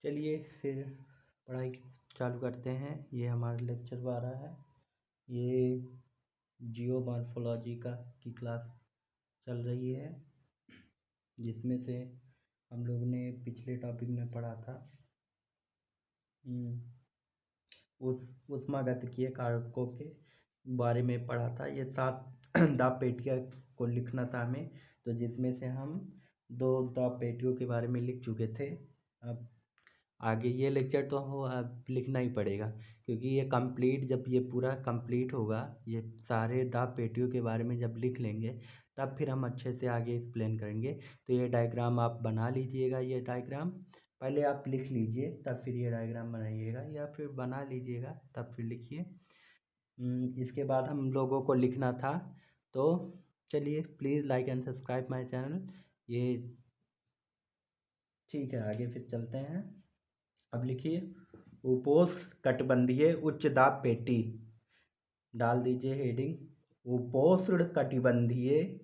चलिए फिर पढ़ाई चालू करते हैं। ये हमारा लेक्चर 12 है। ये जियोमॉर्फोलॉजी की क्लास चल रही है, जिसमें से हम लोग ने पिछले टॉपिक में पढ़ा था उस ऊष्मागतिकीय कारकों के बारे में पढ़ा था। ये 7 दाब पेटियाँ को लिखना था हमें, तो जिसमें से हम 2 दाब पेटियों के बारे में लिख चुके थे। अब आगे ये लेक्चर तो हो अब लिखना ही पड़ेगा, क्योंकि ये कंप्लीट, जब ये पूरा कंप्लीट होगा, ये सारे दाब पेटियों के बारे में जब लिख लेंगे तब फिर हम अच्छे से आगे एक्सप्लेन करेंगे। तो ये डायग्राम आप बना लीजिएगा। ये डायग्राम पहले आप लिख लीजिए, तब फिर ये डायग्राम बनाइएगा, या फिर बना लीजिएगा तब फिर लिखिए। इसके बाद हम लोगों को लिखना था। तो चलिए, please like and subscribe my channel. ये ठीक है, आगे फिर चलते हैं। अब लिखिए, उपोष्णकटिबंधीय उच्च दाब पेटी। डाल दीजिए हेडिंग उपोष्णकटिबंधीय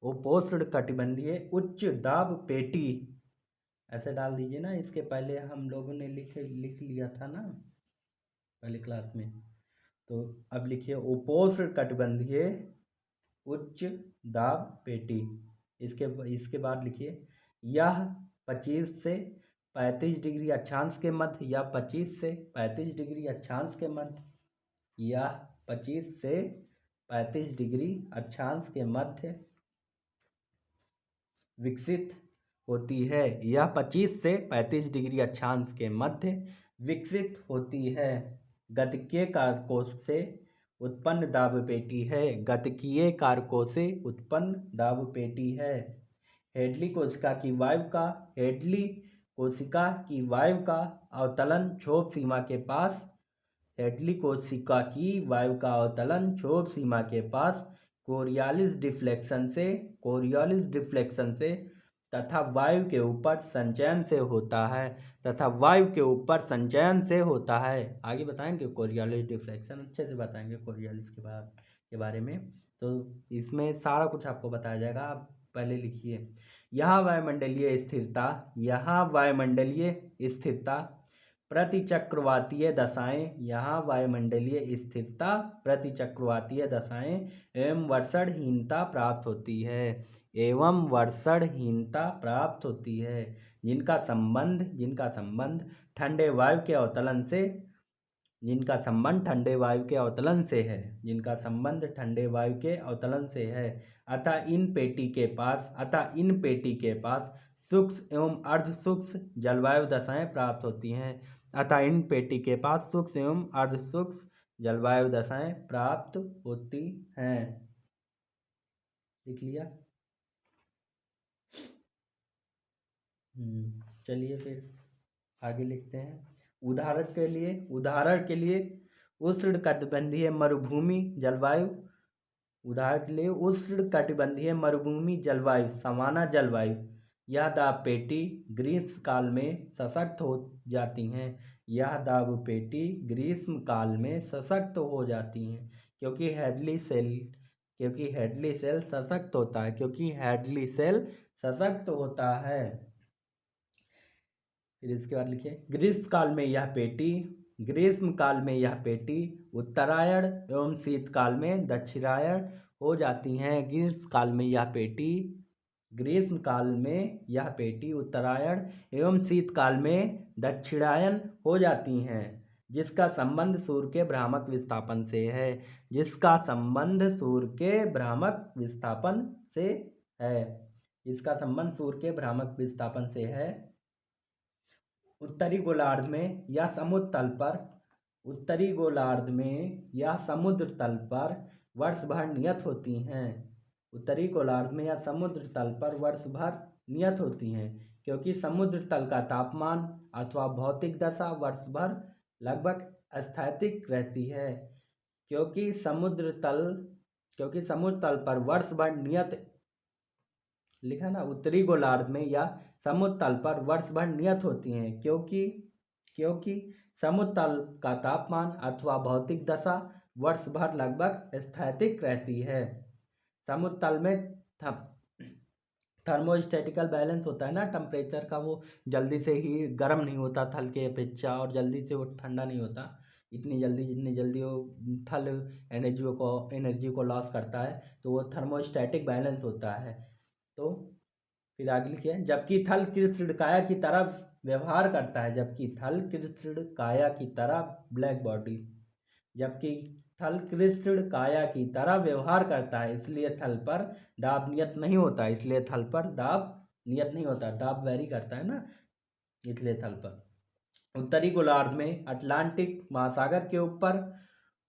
उपोष्णकटिबंधीय उच्च दाब पेटी। ऐसे डाल दीजिए ना। इसके पहले हम लोगों ने लिख लिया था ना पहले क्लास में। तो अब लिखिए उपोष्णकटिबंधीय उच्च दाब पेटी। इसके बाद लिखिए, यह 25 से 35 डिग्री अक्षांश के मध्य, या 25 से 35 डिग्री अक्षांश के मध्य, या 25 से 35 डिग्री अक्षांश के मध्य विकसित होती है। यह 25 से 35 डिग्री अक्षांश के मध्य विकसित होती है। गतिकीय कारकों से उत्पन्न दाब पेटी है। गतिकीय कारकों से उत्पन्न दाब पेटी है। हेडली कोशिका की वायु का अवतलन क्षोभ सीमा के पास हेडली कोशिका की वायु का अवतलन क्षोभ सीमा के पास कोरियालिस डिफ्लेक्शन से तथा वायु के ऊपर संचयन से होता है। आगे बताएंगे कोरियालिस डिफ्लेक्शन, अच्छे से बताएंगे कोरियालिस के बारे में। तो इसमें सारा कुछ आपको बताया जाएगा। आप पहले लिखिए, यहाँ वायुमंडलीय स्थिरता प्रतिचक्रवातीय एवं वर्षणहीनता प्राप्त होती है, जिनका संबंध ठंडे वायु के अवतलन से है। अतः इन पेटी के पास सूक्ष्म एवं अर्ध सूक्ष्म जलवायु दशाएं प्राप्त होती हैं। लिख लिया। चलिए फिर आगे लिखते हैं। उदाहरण के लिए उष्णकटिबंधीय मरुभूमि जलवायु सामान्य जलवायु, यह दाब पेटी ग्रीष्म काल में सशक्त हो जाती हैं। क्योंकि हेडली सेल सशक्त होता है। फिर इसके बाद लिखिए, ग्रीष्म काल में यह पेटी उत्तरायण एवं शीतकाल में दक्षिणायन हो जाती हैं। ग्रीष्म काल में यह पेटी उत्तरायण एवं शीतकाल में दक्षिणायन हो जाती हैं, जिसका संबंध सूर्य के भ्रामक विस्थापन से है। उत्तरी गोलार्ध में या समुद्र तल पर वर्ष भर नियत होती हैं, क्योंकि समुद्र तल का तापमान अथवा भौतिक दशा वर्ष भर लगभग स्थैतिक रहती है। क्योंकि समुद्र तल पर वर्ष भर नियत लिखा ना, उत्तरी गोलार्ध में या समुद्र तल पर वर्ष भर नियत होती हैं, क्योंकि समुद्र तल का तापमान अथवा भौतिक दशा वर्ष भर लगभग स्थैतिक रहती है। समुद्र तल में थर्मोस्टेटिकल बैलेंस होता है ना टेम्परेचर का, वो जल्दी से ही गर्म नहीं होता थल के अपेक्षा, और जल्दी से वो ठंडा नहीं होता इतनी जल्दी, जितनी जल्दी वो थल एनर्जी को लॉस करता है, तो वो थर्मोस्टेटिक बैलेंस होता है। तो फिर आगे लिखिए, जबकि थल कृष्णकाया की तरह व्यवहार करता है, जबकि थल कृष्णकाया की तरह ब्लैक बॉडी, जबकि थल कृष्णकाया की तरह व्यवहार करता है, इसलिए थल पर दाब नियत नहीं होता, इसलिए थल पर दाब नियत नहीं होता, दाब वेरी करता है ना, इसलिए थल पर। उत्तरी गोलार्ध में अटलांटिक महासागर के ऊपर,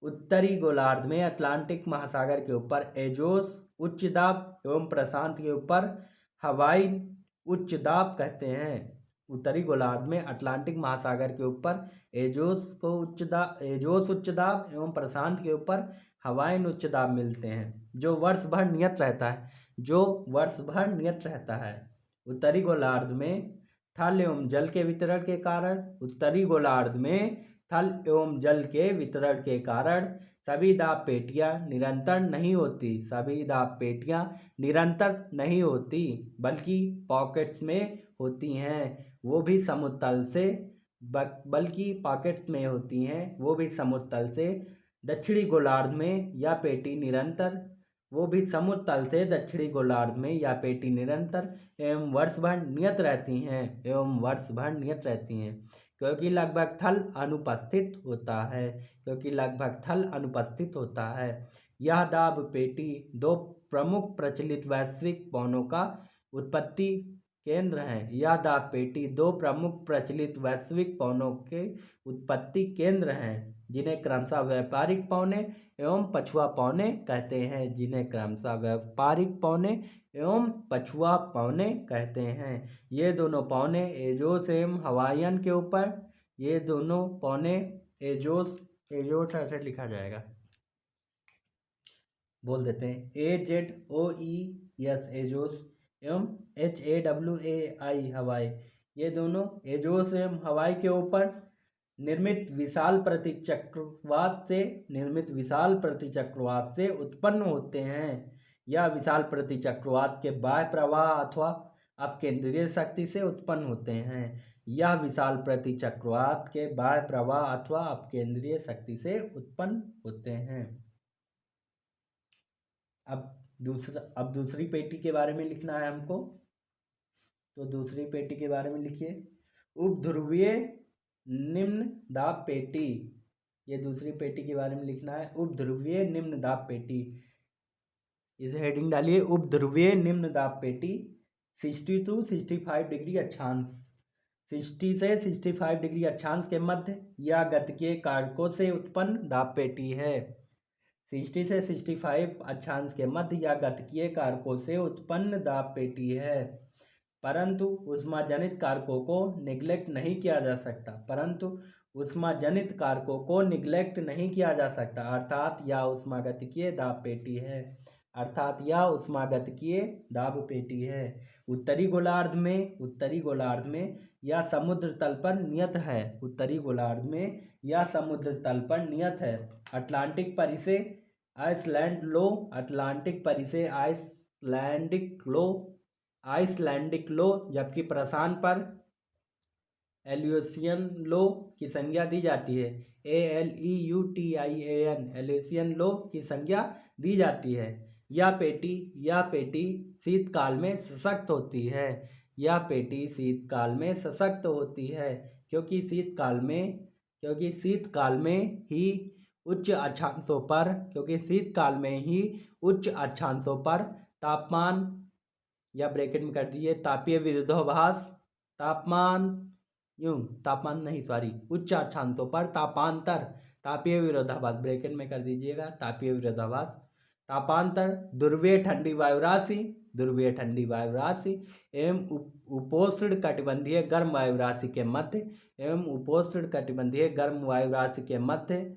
उत्तरी गोलार्ध में अटलांटिक महासागर के ऊपर एजोस उच्च दाब एवं प्रशांत के ऊपर हवाई उच्च दाब कहते हैं। उत्तरी गोलार्ध में अटलांटिक महासागर के ऊपर एजोस उच्च दाब एवं प्रशांत के ऊपर हवाइन उच्च दाब मिलते हैं, जो वर्ष भर नियत रहता है, जो वर्ष भर नियत रहता है। उत्तरी गोलार्ध में थल एवं जल के वितरण के कारण, उत्तरी गोलार्ध में थल एवं जल के वितरण के कारण सभी दाब पेटियां निरंतर नहीं होती, सभी दाब पेटियां निरंतर नहीं होती, बल्कि पॉकेट्स में होती हैं, वो भी समुद्र तल से, बल्कि पॉकेट्स में होती हैं, वो भी समुद्र तल से। दक्षिणी गोलार्ध में यह पेटी निरंतर, वो भी समुद्र तल से दक्षिणी गोलार्ध में यह पेटी निरंतर एवं वर्ष भर नियत रहती हैं, एवं वर्ष भर नियत रहती हैं, क्योंकि लगभग थल अनुपस्थित होता है, क्योंकि लगभग थल अनुपस्थित होता है। यह दाब पेटी दो प्रमुख प्रचलित वैश्विक पवनों का उत्पत्ति केंद्र है, यह दाब पेटी दो प्रमुख प्रचलित वैश्विक पवनों के उत्पत्ति केंद्र हैं, जिन्हें क्रमशः व्यापारिक पवने एवं पछुआ पवने कहते हैं, जिन्हें क्रमशः व्यापारिक पवने एवं पछुआ पवने कहते हैं। ये दोनों पवने एजोस एवं हवाईयन के ऊपर, ये दोनों पवने एजोस ऐसे लिखा जाएगा, बोल देते हैं AZOES एजोस एवं HAWAI हवाई, ये दोनों एजोस एवं हवाई के ऊपर निर्मित विशाल प्रतिचक्रवात से उत्पन्न होते हैं। यह विशाल प्रतिचक्रवात के बाह्य प्रवाह अथवा अपकेंद्रीय शक्ति से उत्पन्न होते हैं, यह विशाल प्रतिचक्रवात के बाह्य प्रवाह अथवा अपकेंद्रीय शक्ति से उत्पन्न होते हैं। अब दूसरी पेटी के बारे में लिखना है हमको, तो दूसरी पेटी के बारे में लिखिए, उपध्रुवीय निम्न दाब पेटी, ये दूसरी पेटी के बारे में लिखना है, उपध्रुवीय निम्न दाब पेटी, इसे हेडिंग डालिए, उपध्रुवीय निम्न दाब पेटी 60 to 65 डिग्री अक्षांश, 60 से 65 डिग्री अक्षांश के मध्य या गतिकीय कारकों से उत्पन्न दाब पेटी है, 60 से 65 अक्षांश के मध्य या गतिकीय कारकों से उत्पन्न दाब पेटी है, परंतु ऊष्माजनित कारकों को निग्लेक्ट नहीं किया जा सकता, परंतु ऊष्माजनित कारकों को निग्लेक्ट नहीं किया जा सकता, अर्थात यह ऊष्मागतिकीय दाब पेटी है, अर्थात यह ऊष्मागतिकीय दाब पेटी है। उत्तरी गोलार्ध में यह समुद्र तल पर नियत है, उत्तरी गोलार्ध में यह समुद्र तल पर नियत है। अटलांटिक परिसे आइसलैंड लो, अटलांटिक परिसे आइसलैंडिक लो, जबकि प्रशांत पर एल्यूसियन लो की संज्ञा दी जाती है, ALEUTIAN, एल्यूसियन लो की संज्ञा दी जाती है। यह पेटी शीतकाल में सशक्त होती है, यह पेटी शीतकाल में सशक्त होती है, क्योंकि शीतकाल में ही उच्च अक्षांशों पर तापमान, या ब्रैकेट में कर दीजिए तापीय विरोधाभास, उच्च अक्षांशों पर तापांतर, तापीय विरोधाभास ब्रैकेट में कर दीजिएगा, तापीय विरोधाभास, तापांतर, ध्रुवीय ठंडी वायुराशि एवं उपोष्ण कटिबंधीय गर्म वायुराशि के मध्य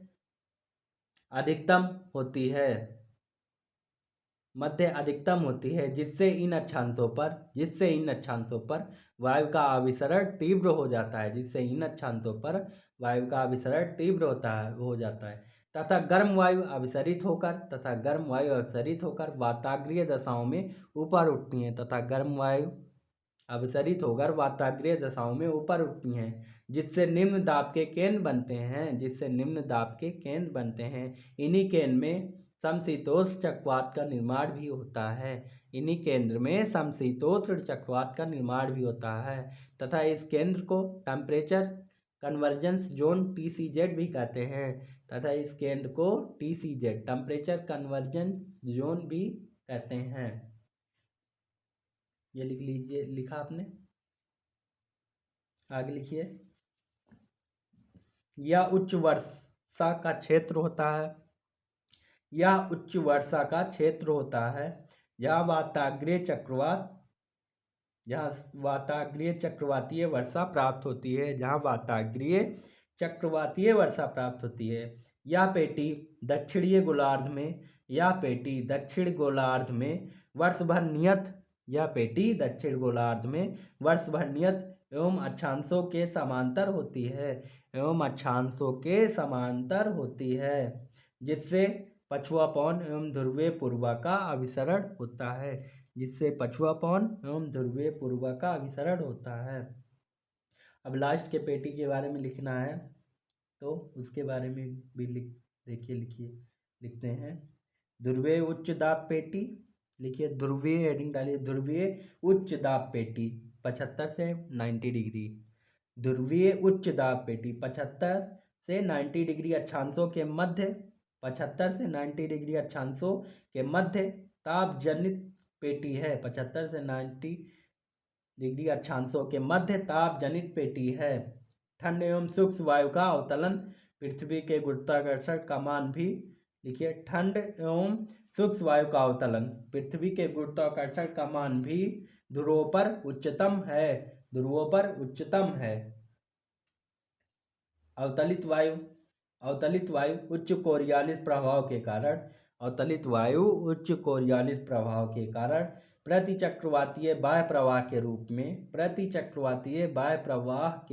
अधिकतम होती है, जिससे इन अक्षांशों पर वायु का अभिसरण तीव्र हो जाता है, तथा गर्म वायु अभिसरित होकर वाताग्रीय दशाओं में ऊपर उठती हैं तथा गर्म वायु अभिसरित होकर वाताग्रीय दशाओं में ऊपर उठती हैं जिससे निम्न दाब के केंद्र बनते हैं इन्हीं केंद्र में समशीतोष्ण चक्रवात का निर्माण भी होता है तथा इस केंद्र को टेम्परेचर कन्वर्जेंस जोन TCZ भी कहते हैं टेम्परेचर कन्वर्जेंस जोन भी कहते हैं। ये लिख लीजिए, लिखा आपने, आगे लिखिए। यह उच्च वर्षा का क्षेत्र होता है जहाँ वाताग्रीय चक्रवातीय वर्षा प्राप्त होती है। यह पेटी दक्षिणीय गोलार्ध में वर्ष भर नियत एवं अक्षांशों के समांतर होती है जिससे पछुआ पवन एवं ध्रुवीय पूर्वा का अभिसरण होता है। अब लास्ट के पेटी के बारे में लिखना है तो उसके बारे में भी लिखते हैं। ध्रुवीय उच्च दाब पेटी, लिखिए, ध्रुवीय हेडिंग डालिए, ध्रुवीय उच्च दाब पेटी 75 से 90 डिग्री। ध्रुवीय उच्च दाब पेटी 75 से 90 डिग्री अक्षांशों के मध्य ताप जनित पेटी है। 75 से 90 डिग्री अक्षांशों के मध्य ताप जनित पेटी है। ठंड एवं सूक्ष्म वायु का अवतलन पृथ्वी के गुरुत्वाकर्षण का मान भी, लिखिए, ठंड एवं सूक्ष्म वायु का अवतलन पृथ्वी के गुरुत्वाकर्षण का मान भी ध्रुवों पर उच्चतम है। अवतलित वायु उच्च कोरियालिस प्रभाव के कारण प्रतिचक्रवातीय बाह्य प्रवाह के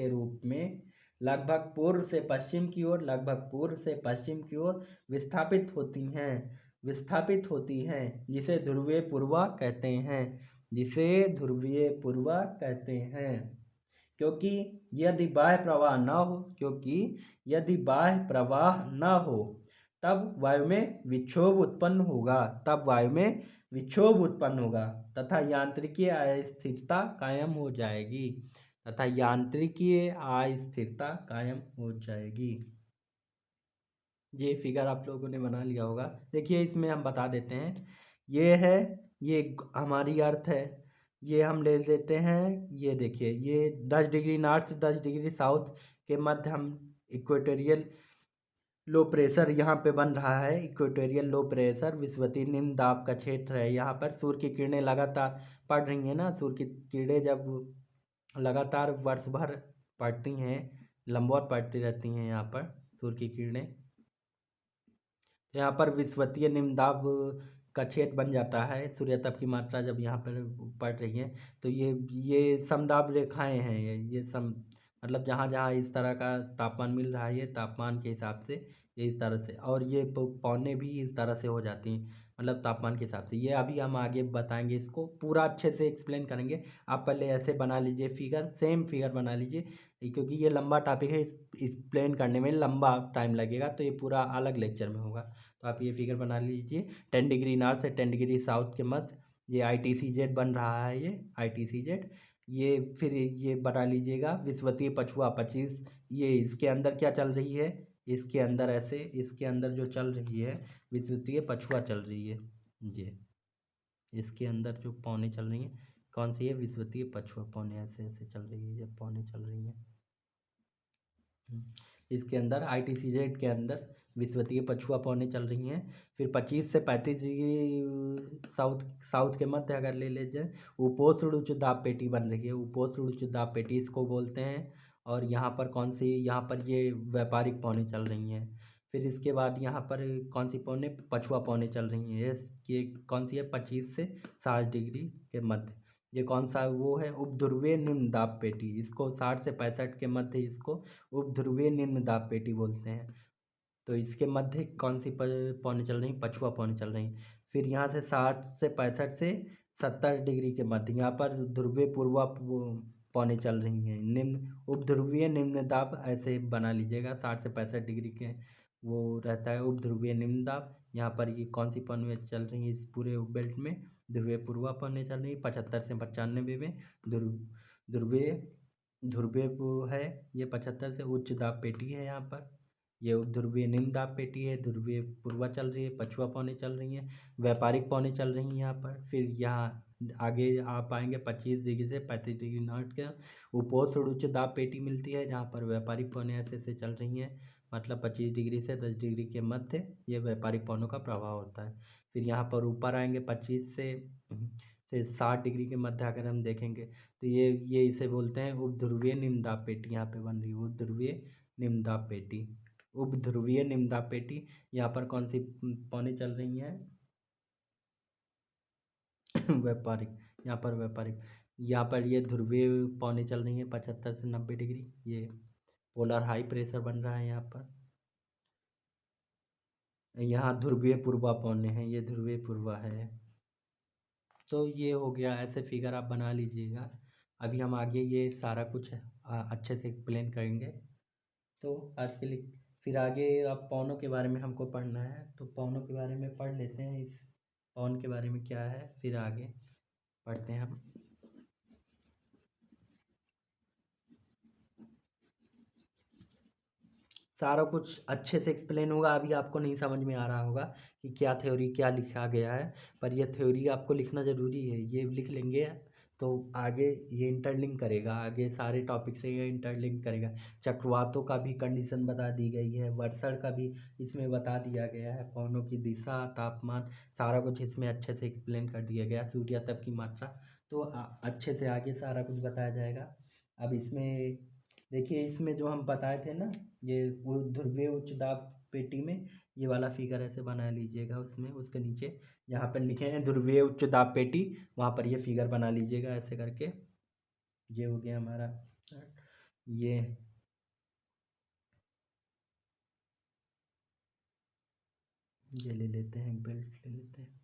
रूप में लगभग पूर्व से पश्चिम की ओर विस्थापित होती हैं जिसे ध्रुवीय पूर्वा कहते हैं। क्योंकि यदि बाह्य प्रवाह न हो तब वायु में विक्षोभ उत्पन्न होगा तथा यांत्रिकीय अस्थिरता कायम हो जाएगी। ये फिगर आप लोगों ने बना लिया होगा। देखिए, इसमें हम बता देते हैं, ये हमारी अर्थ है, ये हम ले लेते हैं। ये देखिए, ये 10 डिग्री नॉर्थ से 10 डिग्री साउथ के मध्य हम इक्वेटोरियल लो प्रेशर यहाँ पे बन रहा है। इक्वेटोरियल लो प्रेशर विषुवतीय निम्न दाब का क्षेत्र है। यहाँ पर सूर्य की किरणें लगातार पड़ रही हैं ना। सूर्य की किरणें जब लगातार वर्ष भर पड़ती हैं, लंबवत पड़ती रहती हैं यहाँ पर सूर्य की किरणें, यहाँ पर विषुवतीय निम्न दाब का क्षेत्र बन जाता है। सूर्यताप की मात्रा जब यहाँ पर पड़ रही है तो ये समदाब रेखाएं हैं। ये मतलब जहाँ जहाँ इस तरह का तापमान मिल रहा है, ये तापमान के हिसाब से ये इस तरह से, और ये पौने भी इस तरह से हो जाती हैं, मतलब तापमान के हिसाब से। ये अभी हम आगे बताएंगे, इसको पूरा अच्छे से एक्सप्लेन करेंगे। आप पहले ऐसे बना लीजिए सेम फिगर बना लीजिए, क्योंकि ये लंबा टॉपिक है, एक्सप्लेन करने में लंबा टाइम लगेगा, तो ये पूरा अलग लेक्चर में होगा। तो आप ये फिगर बना लीजिए। 10 डिग्री नॉर्थ से 10 डिग्री साउथ के मध्य ये ITCZ बन रहा है, ये ITCZ। ये फिर ये बना लीजिएगा विषुवतीय पछुआ 25। ये इसके अंदर क्या चल रही है, इसके अंदर जो चल रही है विषुवतीय पछुआ चल रही है। ये इसके अंदर जो पौने चल रही हैं, कौन सी है, विषुवतीय पछुआ पौने ऐसे ऐसे चल रही है, जब पौने चल रही हैं। इसके अंदर ITCZ के अंदर विषुवतीय पछुआ पौने चल रही हैं। फिर 25 से 35 डिग्री साउथ के मध्य अगर ले लीजिए, उपोष्ण उच्च दाब पेटी बन रही है। उपोष्ण उच्च दाब पेटी इसको बोलते हैं। और यहाँ पर यहाँ पर ये व्यापारिक पौने चल रही हैं। फिर इसके बाद यहाँ पर कौन सी पौने, पछुआ पौने चल रही हैं। ये कौन सी है, 25 से 60 डिग्री के मध्य। ये कौन सा वो है, उपध्रुवीय निम्न दाब पेटी। इसको 60 से 65 के मध्य इसको उपध्रुवीय निम्न दाब पेटी बोलते हैं। तो इसके मध्य कौन सी पौने चल रही, पछुआ पौने चल रही। फिर यहाँ से 60 से 65 से 70 डिग्री के मध्य यहाँ पर ध्रुवीय पूर्वा पौने चल रही हैं। निम्न उपध्रुवीय निम्न दाब ऐसे बना लीजिएगा, 60 से 65 डिग्री के वो रहता है उपध्रुवीय निम्न दाब। यहाँ पर ये कौन सी पौने चल रही है, इस पूरे बेल्ट में ध्रुवीय पूर्वा पौने चल रही है। 75 से 95 में ध्रुवीय ध्रुवीय है। ये 75 से उच्च दाब पेटी है। यहाँ पर ये ध्रुवीय निम्न दाब पेटी है। ध्रुवीय पूर्वा चल रही है, पछुआ पौने चल रही हैं, व्यापारिक पौने चल रही हैं यहाँ पर। फिर यहाँ आगे आप आएंगे 25 डिग्री से 35 डिग्री नॉर्थ के उपोष्ण उच्च दाब पेटी मिलती है, जहाँ पर व्यापारिक पौने ऐसे ऐसे चल रही हैं। मतलब 25 डिग्री से 10 डिग्री के मध्य ये व्यापारिक पौनों का प्रभाव होता है। फिर यहाँ पर ऊपर आएंगे 25 से 60 डिग्री के मध्य अगर हम देखेंगे तो ये इसे बोलते हैं उपध्रुवीय निम्न दाब पेटी। यहाँ पे बन रही है उपध्रुवीय निम्न दाब पेटी। उपध्रुवीय निम्न दाब पेटी यहाँ पर कौन सी पौने चल रही हैं, व्यापारिक। यहाँ पर व्यापारिक, यहाँ पर ये ध्रुवीय पौने चल रही हैं 75 से 90 डिग्री। ये पोलर हाई प्रेशर बन रहा है यहाँ पर। यहाँ ध्रुवीय पूर्वा पौने हैं, ये ध्रुवीय पूर्वा है। तो ये हो गया, ऐसे फिगर आप बना लीजिएगा। अभी हम आगे ये सारा कुछ अच्छे से एक्सप्लेन करेंगे। तो आज के लिए फिर आगे आप पौनों के बारे में हमको पढ़ना है, तो पौनों के बारे में पढ़ लेते हैं। इस पौन के बारे में क्या है, फिर आगे पढ़ते हैं हम। सारा कुछ अच्छे से एक्सप्लेन होगा। अभी आपको नहीं समझ में आ रहा होगा कि क्या थ्योरी क्या लिखा गया है, पर यह थ्योरी आपको लिखना ज़रूरी है। ये लिख लेंगे तो आगे ये इंटरलिंक करेगा, आगे सारे टॉपिक से ये इंटरलिंक करेगा। चक्रवातों का भी कंडीशन बता दी गई है, वर्षण का भी इसमें बता दिया गया है, पवनों की दिशा, तापमान, सारा कुछ इसमें अच्छे से एक्सप्लेन कर दिया गया। सूर्यातप की मात्रा, तो अच्छे से आगे सारा कुछ बताया जाएगा। अब इसमें देखिए, इसमें जो हम बताए थे ना, ये वो ध्रुवीय उच्च दाब पेटी में ये वाला फिगर ऐसे बना लीजिएगा। उसमें उसके नीचे जहाँ पर लिखे हैं ध्रुवीय उच्च दाब पेटी, वहाँ पर ये फिगर बना लीजिएगा ऐसे करके। ये हो गया हमारा। ये ले लेते हैं, बेल्ट ले लेते हैं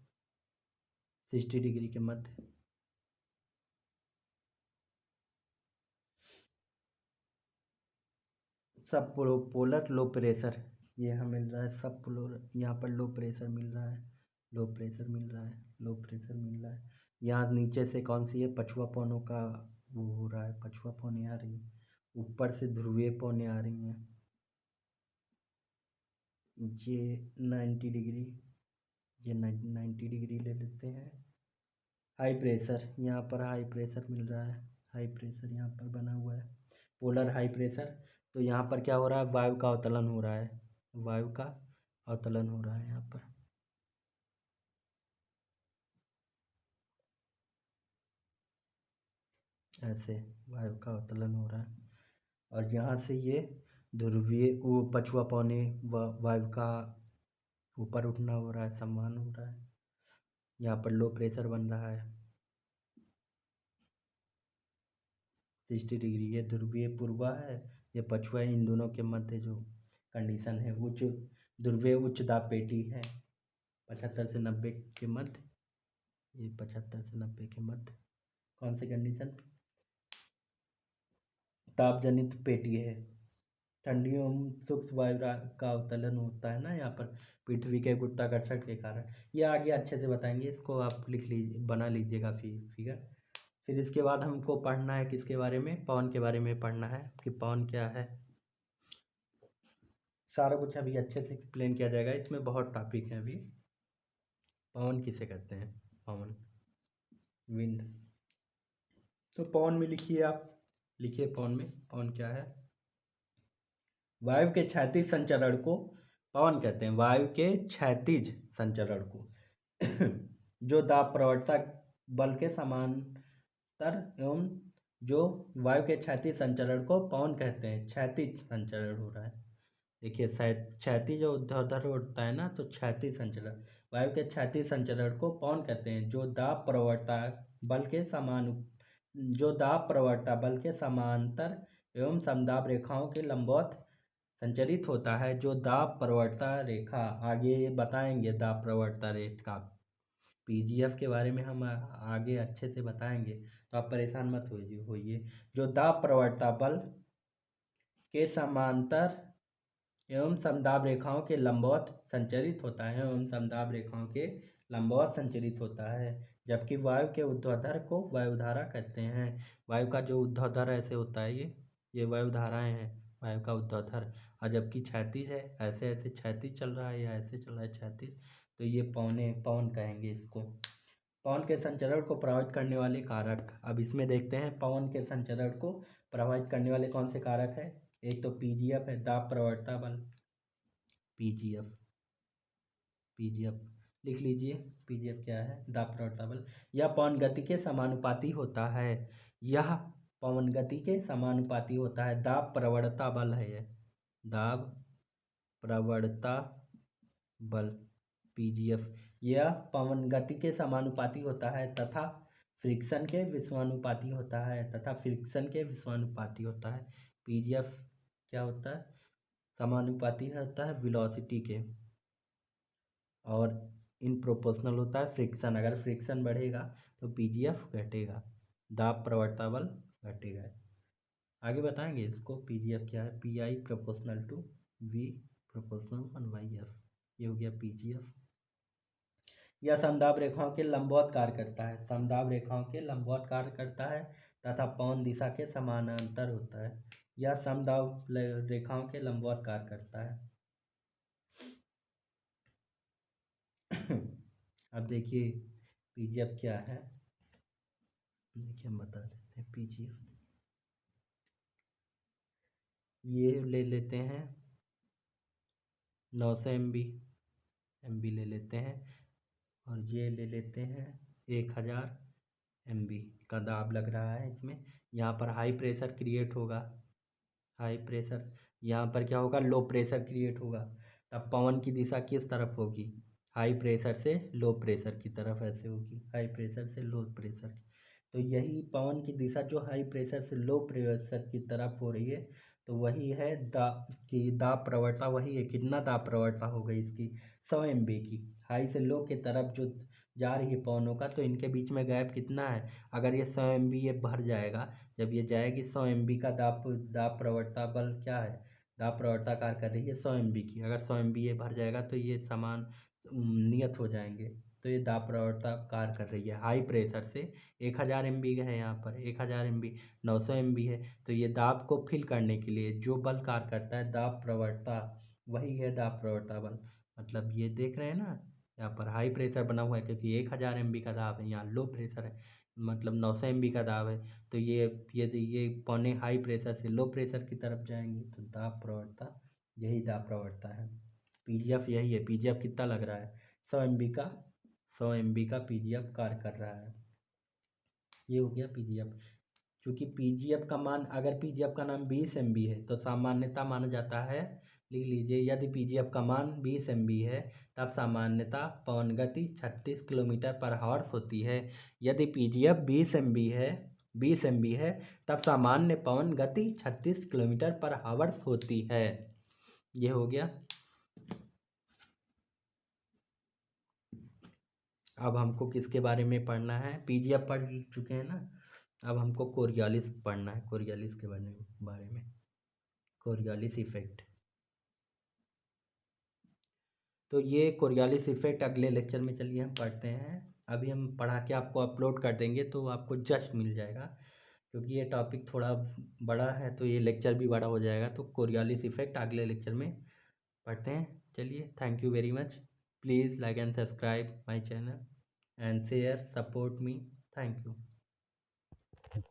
60 डिग्री के मध्य। सब पोलर लो प्रेशर ये हमें मिल रहा है। सब पोलर यहाँ पर लो प्रेशर मिल रहा है, लो प्रेशर मिल रहा है, लो प्रेशर मिल रहा है। यहाँ नीचे से कौन सी है, पछुआ पौनों का वो हो रहा है, पछुआ पौने आ रही है। ऊपर से ध्रुवीय पौने आ रही हैं। ये 90 डिग्री, ये 90 डिग्री ले लेते हैं। हाई प्रेशर, यहाँ पर हाई प्रेशर मिल रहा है। हाई प्रेशर यहाँ पर बना हुआ है, पोलर हाई प्रेशर। तो यहाँ पर क्या हो रहा है, वायु का अवतलन हो रहा है, वायु का अवतलन हो रहा है यहाँ पर। ऐसे वायु का अवतलन हो रहा है। और यहाँ से ये ध्रुवीय वो पछुआ पौने वायु का ऊपर उठना हो रहा है, सम्मान हो रहा है। यहाँ पर लो प्रेशर बन रहा है 60 डिग्री। ये ध्रुवीय पूर्वा है, ये पछुआ है। इन दोनों के मध्य जो कंडीशन है, उच्च ध्रुवीय उच्च दाब पेटी है 75 से 90 के मध्य। ये 75 से 90 के मध्य कौन सी कंडीशन, ताप जनित पेटी है। ठंडी एवं सूक्ष्म वायु का अवतलन होता है ना यहाँ पर, पृथ्वी के गुरुत्वाकर्षण के कारण। ये आगे अच्छे से बताएंगे, इसको आप लिख लीजिए, बना लीजिएगा फिगर। फिर इसके बाद हमको पढ़ना है किसके बारे में, पवन के बारे में पढ़ना है कि पवन क्या है। सारा कुछ अभी अच्छे से एक्सप्लेन किया जाएगा, इसमें बहुत टॉपिक है अभी। पवन किसे कहते हैं, पवन, विंड। तो पवन में लिखिए, आप लिखिए पवन में, पवन क्या है। वायु के क्षैतिज संचरण को पवन कहते हैं। वायु के क्षैतिज संचरण को जो दाब प्रवणता बल के समांतर एवं जो वायु के क्षैतिज संचरण को पवन कहते हैं। क्षैतिज संचरण हो रहा है, देखिए क्षैतिज जो उधर उठता है ना, तो क्षैतिज संचरण, वायु के क्षैतिज संचरण को पवन कहते हैं। जो दाब प्रवणता बल के समान, जो दाब प्रवणता बल के समांतर एवं समदाब रेखाओं के लंबवत संचरित होता है जो दाब प्रवणता रेखा, आगे बताएंगे दाब प्रवणता रेखा, पीजीएफ के बारे में हम आगे अच्छे से बताएंगे, तो आप परेशान मत होइए। जो दाब प्रवणता बल के समांतर एवं समदाब रेखाओं के लंबवत संचरित होता है, एवं समदाब रेखाओं के लंबवत संचरित होता है, जबकि वायु के ऊर्ध्वाधर को वायुधारा कहते हैं। वायु का जो ऊर्ध्वाधर ऐसे होता है, ये वायुधाराएं हैं, वायु का ऊर्ध्वाधर। और जबकि क्षैतिज है, ऐसे ऐसे क्षैतिज चल रहा है या ऐसे चल रहा है क्षैतिज, तो ये पवन कहेंगे इसको। पवन के संचरण को प्रभावित करने वाले कारक, अब इसमें देखते हैं पवन के संचरण को प्रभावित करने वाले कौन से कारक है। एक तो पीजीएफ है, दाब प्रवणता बल, पीजीएफ, पीजीएफ लिख लीजिए। पीजीएफ क्या है, दाब प्रवणता बल। यह पवन गति के समानुपाती होता है, यह पवन गति के समानुपाती होता है। दाब प्रवणता बल है यह, दाब प्रवणता बल पीजीएफ, यह पवन गति के समानुपाती होता है तथा फ्रिक्शन के विषमानुपाती होता है, तथा फ्रिक्शन के विषमानुपाती होता है। पीजीएफ क्या होता है, समानुपाती होता है वेलोसिटी के, और इन प्रोपोर्शनल होता है फ्रिक्शन। अगर फ्रिक्शन बढ़ेगा तो पीजीएफ घटेगा, दाब प्रवणता बल घटेगा। आगे बताएंगे इसको, पीजीएफ क्या है, P I proportional to V proportional 1/f, ये हो गया पीजीएफ। यह समदाब रेखाओं के लंबवत कार्य करता है, समदाब रेखाओं के लंबवत कार्य करता है तथा पवन दिशा के समानांतर होता है। यह समदाब रेखाओं के लंबवत कार्य करता है। अब देखिए पीजीएफ क्या है, देखिए हम बता देते हैं। पीजीएफ ये ले लेते हैं 900 एमबी ले लेते हैं, और ये ले लेते हैं 1000 एमबी का दाब लग रहा है इसमें। यहाँ पर हाई प्रेशर क्रिएट होगा, हाई प्रेशर, यहाँ पर क्या होगा, लो प्रेशर क्रिएट होगा। तब पवन की दिशा किस तरफ होगी, हाई प्रेशर से लो प्रेशर की तरफ ऐसे होगी, हाई प्रेशर से लो प्रेशर। तो यही पवन की दिशा जो हाई प्रेशर से लो प्रेशर की तरफ हो रही है, तो वही है दाब प्रवणता, वही है। कितना दाब प्रवणता हो गई इसकी, 100 एमबी की। हाई से लो की तरफ जो जा रही है पवनों का, तो इनके बीच में गैप कितना है, अगर ये 100 एमबी ये भर जाएगा, जब ये जाएगी 100 एमबी का दाब प्रवणता बल क्या है, दाब प्रवणता कार्य कर रही है 100 एमबी की। अगर 100 एमबी ये भर जाएगा तो ये समान नियत हो जाएंगे, तो ये दाब प्रवणता कार्य कर रही है हाई प्रेशर से। 1000 एमबी है, यहाँ पर 1000 एमबी, 900 एमबी है, तो ये दाब को फिल करने के लिए जो बल कार्य करता है दाब प्रवणता, वही है दाब प्रवणता बल। मतलब ये देख रहे हैं ना, यहाँ पर हाई प्रेशर बना हुआ है क्योंकि 1000 एमबी का दाब है, यहाँ लो प्रेशर है मतलब 900 एमबी का दाब है, तो ये पौने हाई प्रेशर से लो प्रेशर की तरफ जाएंगे, तो दाब प्रवणता, यही दाब प्रवणता है। पीजीएफ यही है। पीजीएफ कितना लग रहा है, 100 एमबी का, 100 एमबी का पीजीएफ कार्य कर रहा है। ये हो गया पीजीएफ। क्योंकि पीजीएफ का मान, अगर पीजीएफ का नाम 20 एमबी है तो सामान्यता माना जाता है, लिख लीजिए, यदि पीजीएफ का मान 20 एमबी है तब सामान्यता पवन गति 36 किलोमीटर पर हावर्स होती है। यदि पीजीएफ 20 एमबी है, 20 एमबी है, तब सामान्य पवन गति 36 किलोमीटर पर हावर्स होती है। ये हो गया। अब हमको किसके बारे में पढ़ना है, पीजीएफ पढ़ चुके हैं ना, अब हमको कोरियालिस पढ़ना है, कोरियालिस के बारे में, कोरियालिस इफेक्ट। तो ये कोरियालिस इफेक्ट अगले लेक्चर में चलिए हम पढ़ते हैं। अभी हम पढ़ा के आपको अपलोड कर देंगे तो आपको जस्ट मिल जाएगा, क्योंकि ये टॉपिक थोड़ा बड़ा है तो ये लेक्चर भी बड़ा हो जाएगा। तो कोरियालिस इफेक्ट अगले लेक्चर में पढ़ते हैं। चलिए, thank you very much. Please like and subscribe my channel and share, support me. Thank you.